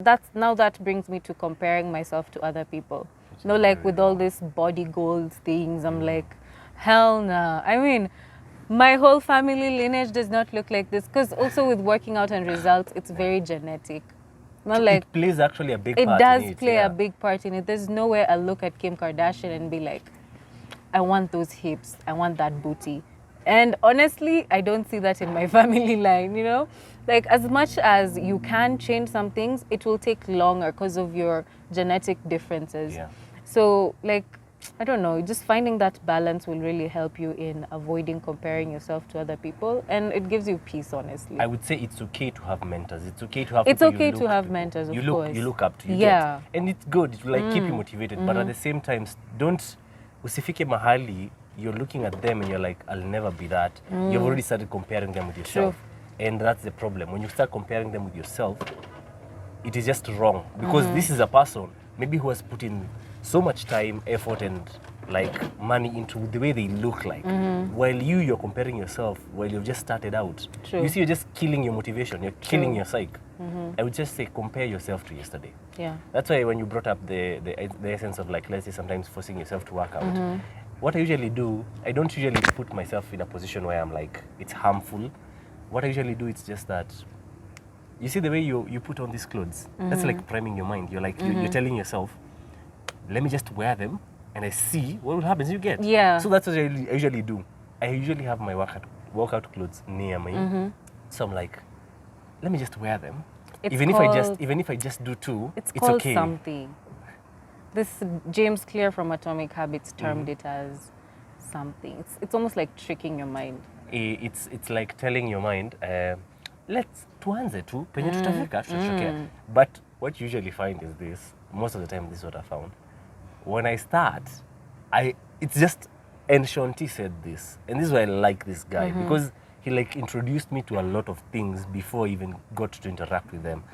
that brings me to comparing myself to other people. No, like with all these body goals things, I'm like, hell nah. I mean, my whole family lineage does not look like this. Because also with working out and results, it's very genetic. Not like it plays actually a big it part does in it. play Yeah. a big part in it. There's no way I look at Kim Kardashian and be like, I want those hips, I want that booty. And honestly, I don't see that in my family line, you know? Like, as much as you can change some things, it will take longer because of your genetic differences. Yeah. So, like, I don't know, just finding that balance will really help you in avoiding comparing yourself to other people. And it gives you peace, honestly. I would say it's okay to have mentors. It's okay to have It's people you okay look to have to. mentors, of you course. look up to. You Yeah. get. And it's good. It will like keep you motivated. But at the same time, don't usifike mahali you're looking at them and you're like, I'll never be that. You've already started comparing them with yourself. And that's the problem. When you start comparing them with yourself, it is just wrong. Because this is a person maybe who has put in so much time, effort, and like money into the way they look like. While you're comparing yourself while you've just started out. True. You see, you're just killing your motivation. You're killing your psyche. I would just say compare yourself to yesterday. Yeah. That's why when you brought up the essence of like, let's say sometimes forcing yourself to work out, what I usually do, I don't usually put myself in a position where I'm like, it's harmful. What I usually do, it's just that, you see the way you put on these clothes, that's like priming your mind. You're like, you're telling yourself, let me just wear them and I see what will happen. You get. Yeah. So that's what I usually do. I usually have my workout clothes near me. So I'm like, let me just wear them. Even if I just do two, it's called okay. something. This James Clear from Atomic Habits termed it as something. It's almost like tricking your mind. It's like telling your mind, let's tuanze tu penye tutafika tutatokea. But what you usually find is this. Most of the time, this is what I found. When I start, it's just, and Shaun T said this, and this is why I like this guy, because he like introduced me to a lot of things before I even got to interact with them.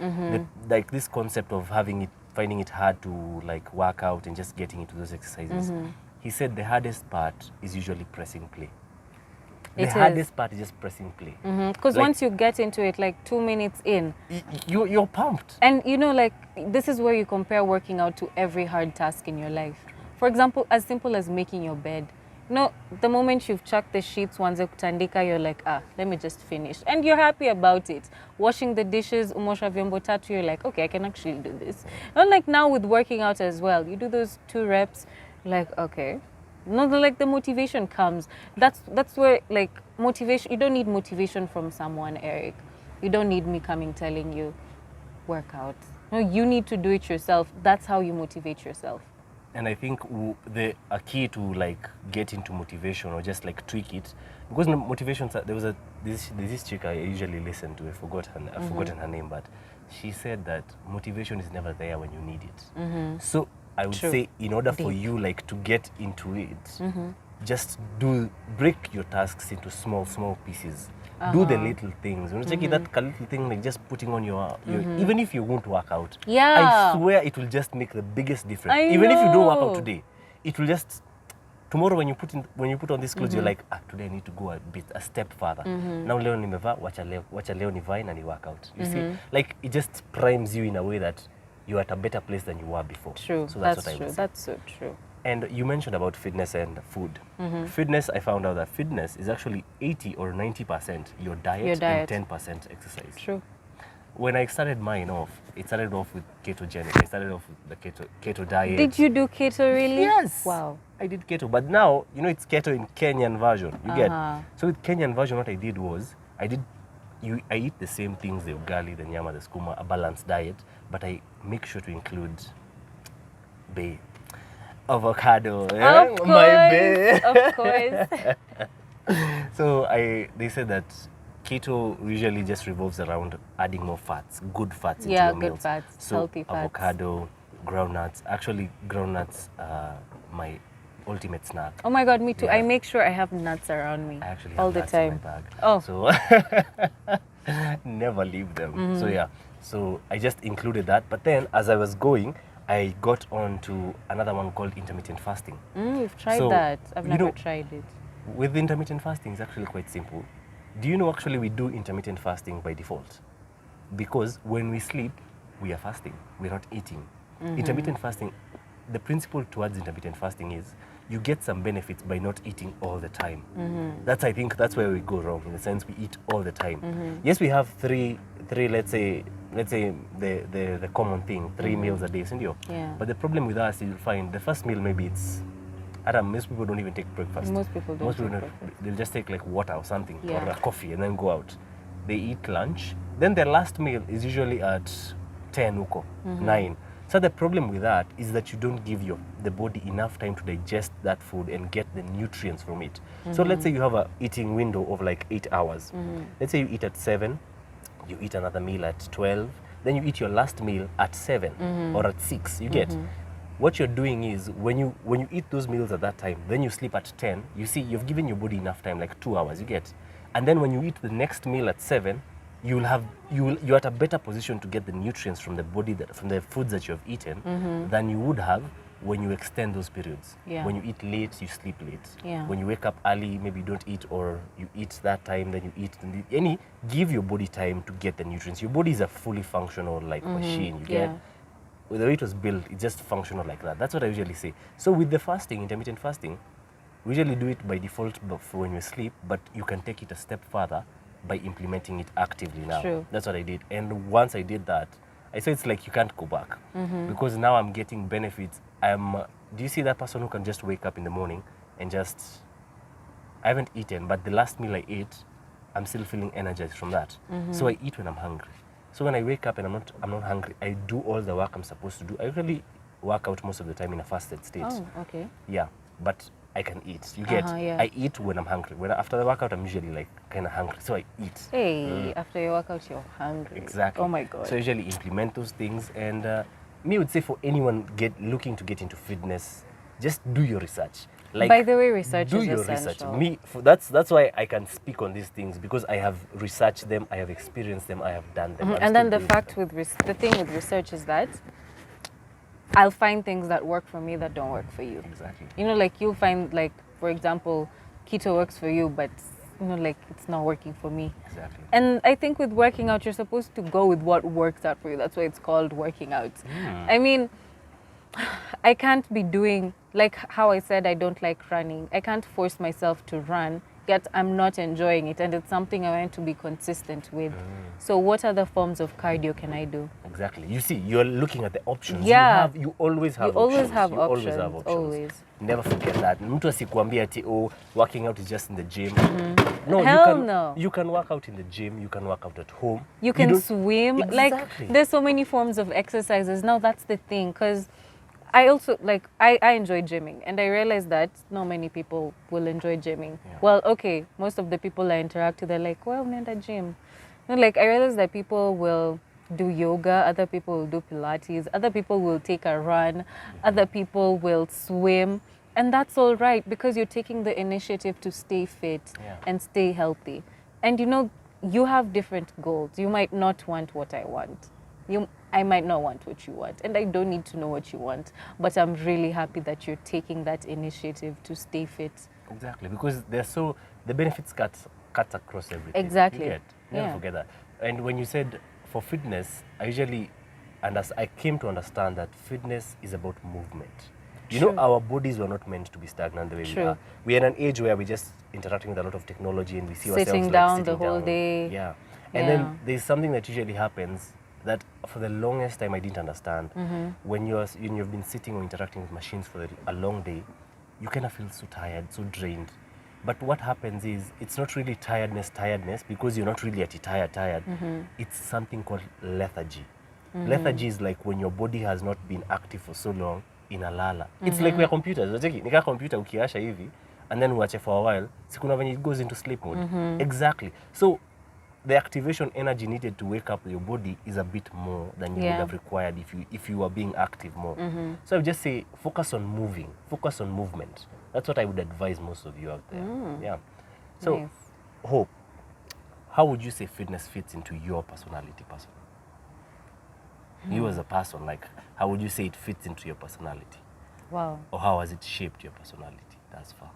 Like this concept of finding it hard to like work out and just getting into those exercises. He said the hardest part is usually pressing play. The hardest part is just pressing play. Because like, once you get into it, like 2 minutes in, you're pumped. And you know, like, this is where you compare working out to every hard task in your life. For example, as simple as making your bed. You know, the moment you've chucked the sheets, wanze kutandika, you're like, let me just finish. And you're happy about it. Washing the dishes, umosha vyombo tatu, you're like, okay, I can actually do this. And like now with working out as well, you do those 2 reps, like, okay. No, like the motivation comes. That's where like motivation. You don't need motivation from someone, Eric. You don't need me coming telling you, work out. No, you need to do it yourself. That's how you motivate yourself. And I think a key to like get into motivation or just like tweak it, because motivation. There's this chick I usually listen to. I've forgotten her name, but she said that motivation is never there when you need it. So I would say in order for you like to get into it, just break your tasks into small pieces. Do the little things. You know, check that little thing like just putting on your even if you won't work out. Yeah. I swear it will just make the biggest difference. I Even know. if you don't work out today, it will just tomorrow when you put on these clothes, you're like, today I need to go a step further. Now leo nimevaa, wacha leo nivae na ni work out. You see? Like it just primes you in a way that you're at a better place than you were before. True. So that's what I would say. That's so true. And you mentioned about fitness and food. Fitness, I found out that fitness is actually 80 or 90% your diet and 10% exercise. True. When I started mine off, it started off with ketogenic. I started off with the keto diet. Did you do keto really? Yes. Wow. I did keto, but now, you know, it's keto in Kenyan version. You get? So with Kenyan version, what I did was, I eat the same things, the ugali, the nyama, the skuma, a balanced diet, but I make sure to include avocado. Of course, my of course. So they said that keto usually just revolves around adding more fats, good fats into your meals. Yeah, good fats, so healthy fats. Avocado, groundnuts. Actually, groundnuts are my ultimate snack. Oh my God, me too. Yeah. I make sure I have nuts around me I actually all have the nuts time. in my bag. Oh. So never leave them. So yeah, so I just included that. But then as I was going, I got on to another one called intermittent fasting. We've tried that. I've never tried it. With intermittent fasting, it's actually quite simple. Do you know actually we do intermittent fasting by default? Because when we sleep, we are fasting. We're not eating. Intermittent fasting, the principle towards intermittent fasting is you get some benefits by not eating all the time. I think that's where we go wrong, in the sense we eat all the time. Yes, we have three let's say the common thing, 3 meals a day, isn't it? Yeah. But the problem with us, you'll find the first meal maybe it's, most people don't even take breakfast. Most people don't take breakfast. They'll just take like water or something, Yeah. or a coffee, and then go out. They eat lunch. Then their last meal is usually at 10 uko, 9. So the problem with that is that you don't give the body enough time to digest that food and get the nutrients from it. So let's say you have a eating window of like 8 hours. Let's say you eat at 7, you eat another meal at 12, then you eat your last meal at 7 or at 6. You get? What you're doing is when you eat those meals at that time, then you sleep at 10, you see you've given your body enough time, like 2 hours, you get? And then when you eat the next meal at 7, you're at a better position to get the nutrients from the body, from the foods that you have eaten, than you would have when you extend those periods. Yeah. When you eat late, you sleep late. Yeah. When you wake up early, maybe you don't eat, or you eat that time, then you eat. Give your body time to get the nutrients. Your body is a fully functional machine. You get? The way it was built, it's just functional like that. That's what I usually say. So with the fasting, intermittent fasting, we usually do it by default for when you sleep, but you can take it a step further by implementing it actively now. True. That's what I did. And once I did that, I say it's like you can't go back, because now I'm getting benefits. Do you see that person who can just wake up in the morning and I haven't eaten, but the last meal I ate, I'm still feeling energized from that. So I eat when I'm hungry. So when I wake up and I'm not hungry, I do all the work I'm supposed to do. I usually work out most of the time in a fasted state. Oh, okay. Yeah, but I can eat. You get? Yeah. I eat when I'm hungry. After the workout, I'm usually like kind of hungry, so I eat. Hey, after your workout, you're hungry. Exactly. Oh my God. So I usually implement those things, and me would say for anyone looking to get into fitness, just do your research. By the way, research do is your essential. research. That's why I can speak on these things, because I have researched them, I have experienced them, I have done them. And then the thing with research is that I'll find things that work for me that don't work for you. Exactly. Like you'll find, like, for example, keto works for you, but like it's not working for me. Exactly. And I think with working out, you're supposed to go with what works out for you. That's why it's called working out. I mean, I can't be doing, like how I said, I don't like running. I can't force myself to run, yet I'm not enjoying it. And it's something I want to be consistent with. So what other forms of cardio can I do? Exactly. You see, you're looking at the options. Yeah. You always have You always options. have You options. always have options. Always. Never forget that. Mtu asikuambia ati, working out is just in the gym. No, No. You can work out in the gym. You can work out at home. You can swim. Exactly. Like, there's so many forms of exercises. Now that's the thing, because I also, like, I enjoy gymming, and I realize that not many people will enjoy gymming. Yeah. Well, okay, most of the people I interact with, they're like, well, nenda gym. Like, I realize that people will do yoga, other people will do Pilates, other people will take a run, other people will swim, and that's all right, because you're taking the initiative to stay fit and stay healthy. And you have different goals. You might not want what I want. I might not want what you want, and I don't need to know what you want, but I'm really happy that you're taking that initiative to stay fit. Exactly, because the benefits cut across everything. Exactly. Never forget that. And when you said for fitness, I came to understand that fitness is about movement. Our bodies were not meant to be stagnant the way we are. We are in an age where we're just interacting with a lot of technology, and we see ourselves sitting down the whole day. Yeah. And then there's something that usually happens that for the longest time I didn't understand. When you've been sitting or interacting with machines for a long day, you kind of feel so tired, so drained. But what happens is, it's not really tiredness, because you're not really tired. It's something called lethargy. Lethargy is like when your body has not been active for so long, in a lala. It's like we're computers. Nika computer ukiasha hivi, and then uache for a while, sikuna venye it goes into sleep mode. Exactly. So the activation energy needed to wake up your body is a bit more than you would have required if you were being active more. So I would just say, focus on moving, focus on movement. That's what I would advise most of you out there. Yeah. So, Nice. Hope, how would you say fitness fits into your personality, You as a person, like, how would you say it fits into your personality? Wow. Or how has it shaped your personality thus far?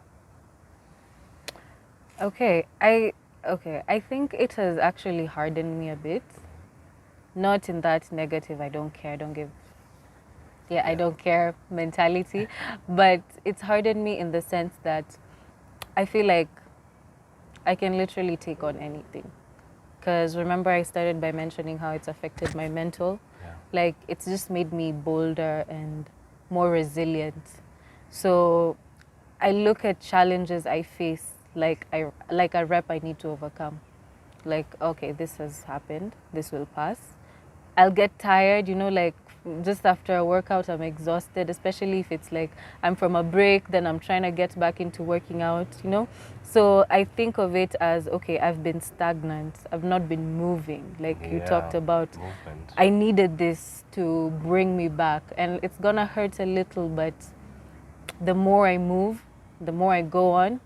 Okay, I think it has actually hardened me a bit. not in that negative, I don't care, don't give, I don't care mentality, but it's hardened me in the sense that I feel like I can literally take on anything. Because remember, I started by mentioning how it's affected my mental. Yeah. Like, it's just made me bolder and more resilient. So I look at challenges I face like a rep I need to overcome. Like, okay, this has happened, this will pass. I'll get tired, like just after a workout, I'm exhausted, especially if it's like I'm from a break, then I'm trying to get back into working out. So I think of it as, okay, I've been stagnant. I've not been moving. Like you talked about, movement. I needed this to bring me back. And it's going to hurt a little, but the more I move, the more I go on,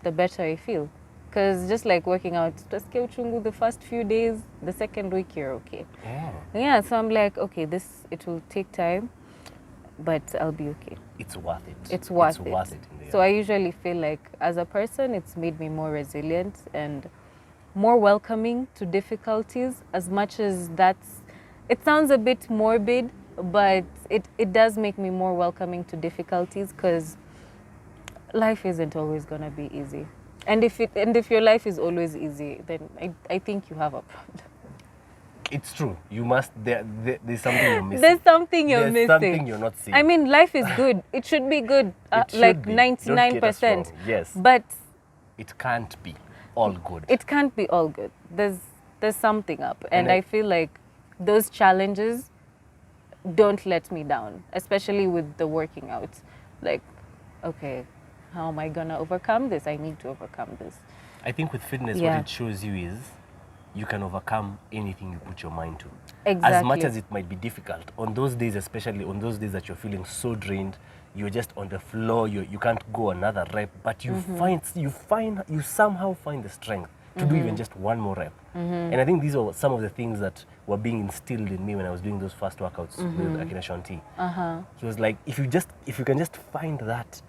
the better I feel. Because just like working out, the first few days, the second week you're okay. Yeah, so I'm like, okay, it will take time, but I'll be okay. It's worth it. It's worth it. In the end. So I usually feel like as a person, it's made me more resilient and more welcoming to difficulties, as much as it sounds a bit morbid, but it does make me more welcoming to difficulties, because life isn't always going to be easy. And if your life is always easy, then I think you have a problem. It's true. You must. There's something you're missing. There's something you're missing. There's something you're not seeing. I mean, life is good. It should be good, It should like be. 99%. Yes. But it can't be all good. it can't be all good. There's something up, and And I feel like those challenges don't let me down, especially with the working out. Like, okay, how am I gonna overcome this? I need to overcome this. I think with fitness, what it shows you is you can overcome anything you put your mind to. Exactly. As much as it might be difficult, on those days, especially on those days that you're feeling so drained, you're just on the floor, you can't go another rep, but you somehow find the strength to do even just one more rep. And I think these are some of the things that were being instilled in me when I was doing those first workouts with Akina Shaun T. He was like, if you can just find that,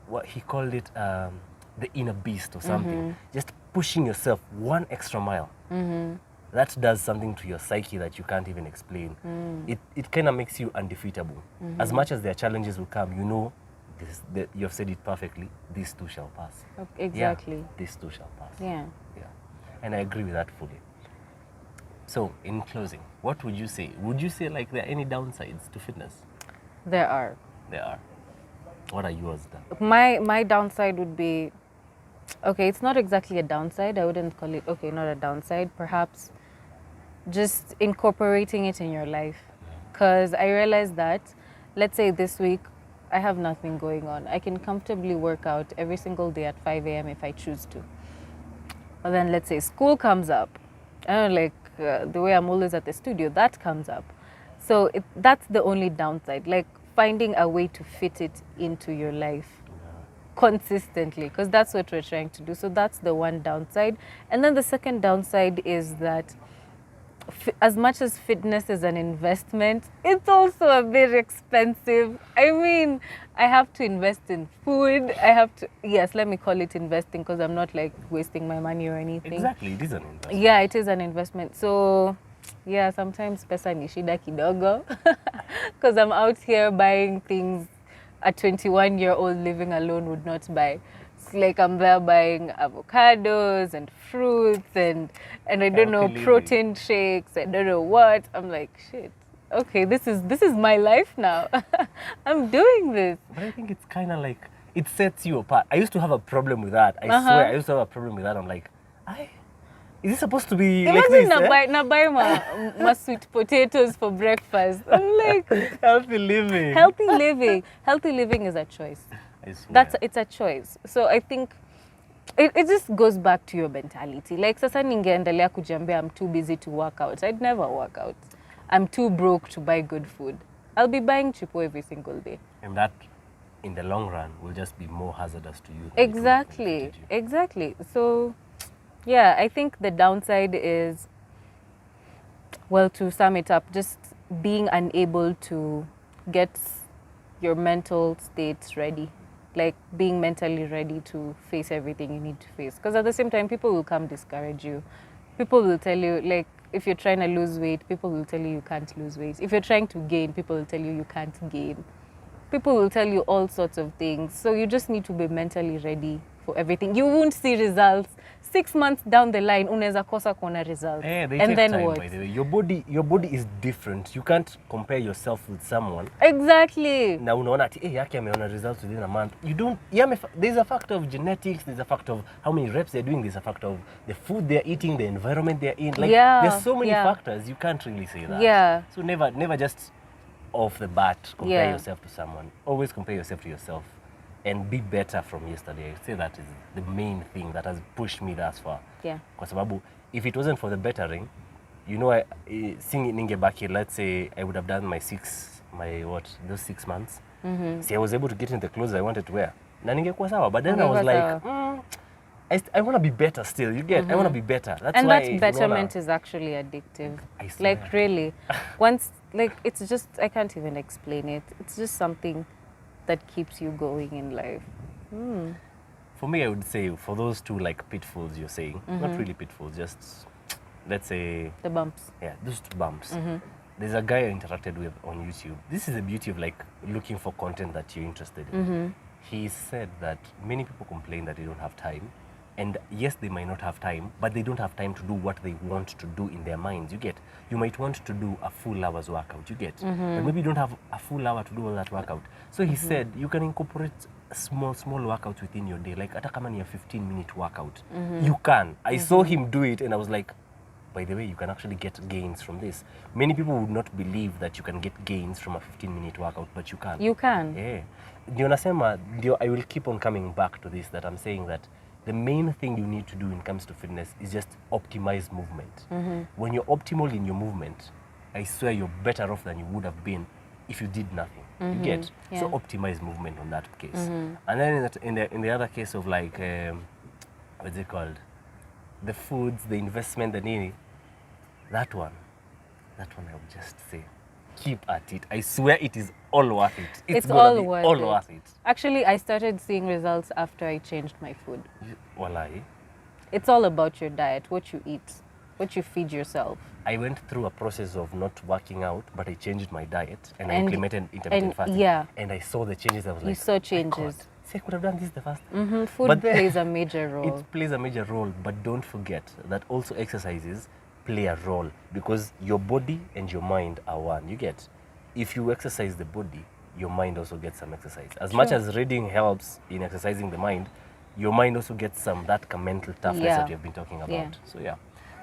what he called it, the inner beast or something, just pushing yourself one extra mile, that does something to your psyche that you can't even explain. It kind of makes you undefeatable. As much as their challenges will come, you have said it perfectly, these too shall pass. Exactly. Yeah, these too shall pass. Yeah. And I agree with that fully. So, in closing, what would you say? Would you say like there are any downsides to fitness? There are. There are. What are yours then? My downside would be, okay, it's not exactly a downside. I wouldn't call it, okay, not a downside. Perhaps just incorporating it in your life. Because I realized that, let's say this week, I have nothing going on. I can comfortably work out every single day at 5 a.m. if I choose to. But then let's say school comes up. I don't know, like the way I'm always at the studio, that comes up. So that's the only downside. Like, finding a way to fit it into your life consistently, because that's what we're trying to do. So that's the one downside. And then the second downside is that as much as fitness is an investment, it's also a bit expensive. I mean, I have to invest in food. Yes, let me call it investing, because I'm not like wasting my money or anything. Exactly, it is an investment. Yeah, it is an investment. So yeah, sometimes pesa ni shida kidogo, because I'm out here buying things a 21-year-old living alone would not buy. It's like I'm there buying avocados and fruits and I don't know, protein shakes, I don't know what. I'm like, shit, okay, this is my life now. I'm doing this. But I think it's kind of like, it sets you apart. I used to have a problem with that. I swear, I used to have a problem with that. I'm like, is this supposed to be like this? Imagine buy my sweet potatoes for breakfast. I'm like, healthy living. Healthy living is a choice. I swear. It's a choice. So I think it just goes back to your mentality. Like, sasa ningeendelea kujiambia I'm too busy to work out. I'd never work out. I'm too broke to buy good food. I'll be buying chipo every single day. And that, in the long run, will just be more hazardous to you. Exactly. So yeah, I think the downside is, well, to sum it up, just being unable to get your mental states ready. Like, being mentally ready to face everything you need to face. Because at the same time, people will come discourage you. People will tell you, like, if you're trying to lose weight, people will tell you can't lose weight. If you're trying to gain, people will tell you can't gain. People will tell you all sorts of things. So you just need to be mentally ready for everything. You won't see results 6 months down the line. Unaweza kosa kuona results. They And take then time, what? by the way. Your body is different. You can't compare yourself with someone. Exactly. Na unaona ati yake ameona results within a month. You don't. There's a factor of genetics. There's a factor of how many reps they're doing. There's a factor of the food they're eating, the environment they're in. Like there's so many factors. You can't really say that. Yeah. So never just off the bat compare Yeah. yourself to someone. Always compare yourself to yourself, and be better from yesterday. I say that is the main thing that has pushed me thus far. Yeah. Kwa sababu if it wasn't for the bettering, you know, ningebaki, let's say I would have done those 6 months. See, I was able to get in the clothes I wanted to wear. Na ningekuwa sawa, but then I was like, I want to be better still. You get, I want to be better. That's and why that betterment is actually addictive. I swear. Like really, once like it's just I can't even explain it. It's just something that keeps you going in life. For me, I would say for those two like pitfalls you're saying, not really pitfalls, just let's say The bumps. yeah, those two bumps. There's a guy I interacted with on YouTube. This is the beauty of like looking for content that you're interested in. He said that many people complain that they don't have time. And yes, they might not have time, but they don't have time to do what they want to do in their minds. You get, you might want to do a full hour's workout, you get, but maybe you don't have a full hour to do all that workout. So he said you can incorporate small workouts within your day, like hata kama ni a 15-minute workout. You can. I saw him do it and I was like, by the way, you can actually get gains from this. Many people would not believe that you can get gains from a 15-minute workout, but you can. You can. Yeah. Ndio nasema, I will keep on coming back to this, that I'm saying that the main thing you need to do when it comes to fitness is just optimize movement. When you're optimal in your movement, I swear you're better off than you would have been if you did nothing. You get? Yeah. So optimize movement on that case. And then in the other case of like, what's it called? The foods, the investment, the nini, that one I would just say, keep at it. I swear it is all worth it. It's gonna all be worth all it. worth it. Actually, I started seeing results after I changed my food. Wallahi. It's all about your diet, what you eat, what you feed yourself. I went through a process of not working out, but I changed my diet and I implemented intermittent fasting. Yeah. And I saw the changes. I was like, You saw "My changes. God, see, I could have done this the first. Food But then- plays a major role. It plays a major role, but don't forget that also exercises play a role because your body and your mind are one. You get, if you exercise the body, your mind also gets some exercise. As much as reading helps in exercising the mind, your mind also gets some that mental toughness that you've been talking about. Yeah. So yeah.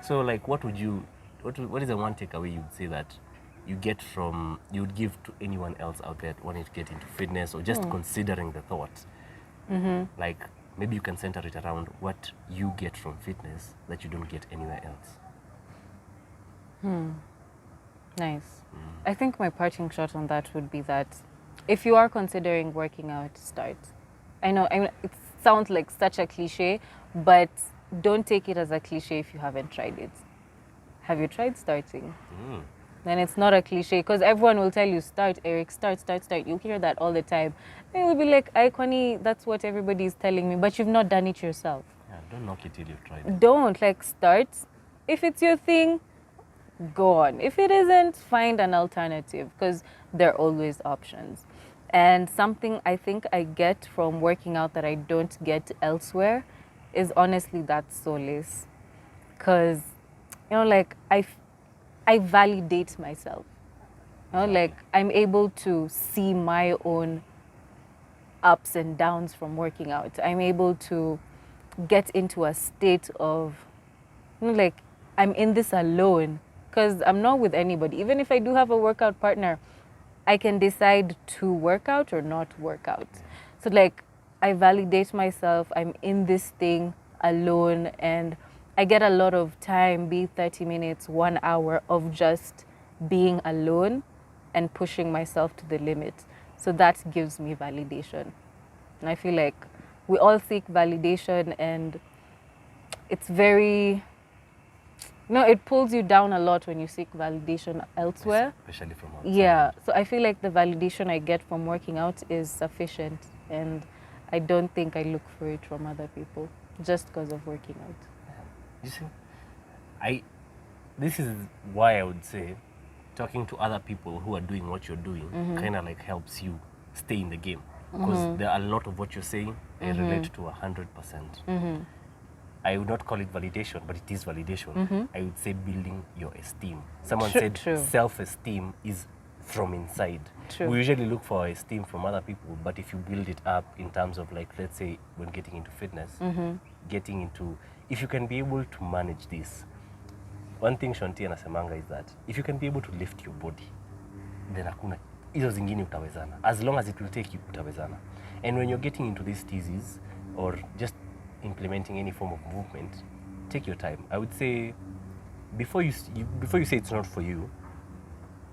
So like, what is the one takeaway you'd say that you would give to anyone else out there wanting to get into fitness or just considering the thought? Like maybe you can center it around what you get from fitness that you don't get anywhere else. Nice. I think my parting shot on that would be that if you are considering working out, start. I know it sounds like such a cliche, but don't take it as a cliche if you haven't tried it. Have you tried starting? Then it's not a cliche because everyone will tell you, start, Eric, start. You hear that all the time. They will be like, Connie, that's what everybody is telling me, but you've not done it yourself. Yeah, don't knock it till you've tried it. Don't, start. If it's your thing, go on. If it isn't, find an alternative because there are always options. And something I think I get from working out that I don't get elsewhere is honestly that solace. Because, I validate myself. I'm able to see my own ups and downs from working out. I'm able to get into a state of, I'm in this alone. Because I'm not with anybody. Even if I do have a workout partner, I can decide to work out or not work out. So I validate myself. I'm in this thing alone and I get a lot of time, be 30 minutes, 1 hour of just being alone and pushing myself to the limit. So that gives me validation. And I feel like we all seek validation and it's very... it pulls you down a lot when you seek validation elsewhere. Especially from outside. Yeah, so I feel like the validation I get from working out is sufficient and I don't think I look for it from other people just because of working out. You see, this is why I would say talking to other people who are doing what you're doing kind of like helps you stay in the game, because there are a lot of what you're saying I relate to 100%. I would not call it validation, but it is validation. I would say building your esteem. Someone said self-esteem is from inside. We usually look for our esteem from other people, but if you build it up in terms of, like, let's say when getting into fitness, getting into, if you can be able to manage this, one thing Shaun T anasemanga is that if you can be able to lift your body, then hakuna hizo zingine utawezana. As long as it will take you, utawezana. And when you're getting into these theses or just implementing any form of movement, take your time. I would say before you say it's not for you,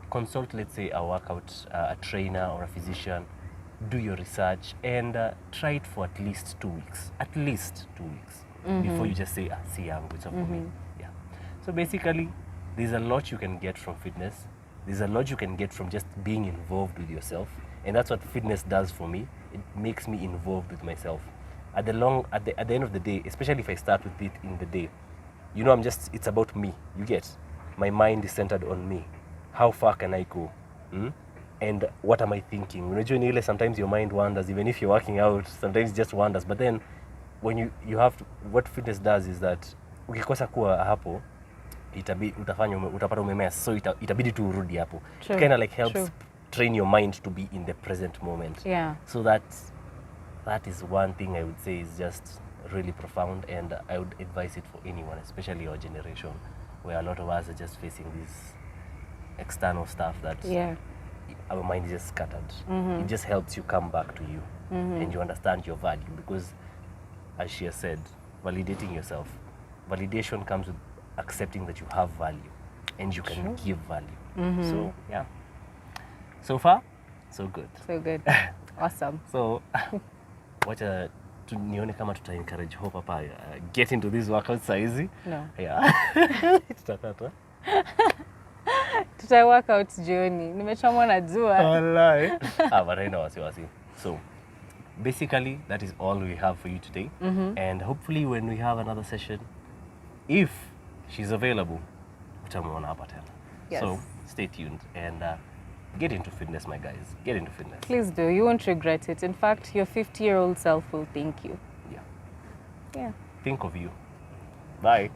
consult, let's say, a workout, a trainer or a physician, do your research, and try it for at least 2 weeks. At least 2 weeks before you just say, see, I'm good for me. Yeah. So basically, there's a lot you can get from fitness. There's a lot you can get from just being involved with yourself, and that's what fitness does for me. It makes me involved with myself. At the end of the day, especially if I start with it in the day, you know, it's about me. You get, my mind is centered on me. How far can I go? And what am I thinking? Unajua, sometimes your mind wanders, even if you're working out, sometimes it just wanders. But then when you have to, what fitness does is that ukikosa kuwa hapo, utapata umemea, so itabidi tu urudi hapo. It kind of like helps train your mind to be in the present moment. Yeah. So that is one thing I would say is just really profound, and I would advise it for anyone, especially our generation, where a lot of us are just facing this external stuff that our mind is just scattered. It just helps you come back to you, and you understand your value, because as she has said, validating yourself. Validation comes with accepting that you have value and you can give value. So yeah, so far so good. So good. Awesome. So wacha nione kama tuta encourage hope hapa, get into this workout saizi. No. Yeah. Tutakata. Tuta workout jioni. Nimechomwa na jua. Wallahi. But I know wasiwasi. So basically that is all we have for you today. And hopefully when we have another session, if she's available, utamuona hapa tena. Yes. So stay tuned and get into fitness, my guys. Get into fitness. Please do. You won't regret it. In fact, your 50-year-old self will thank you. Yeah. Yeah. Think of you. Bye.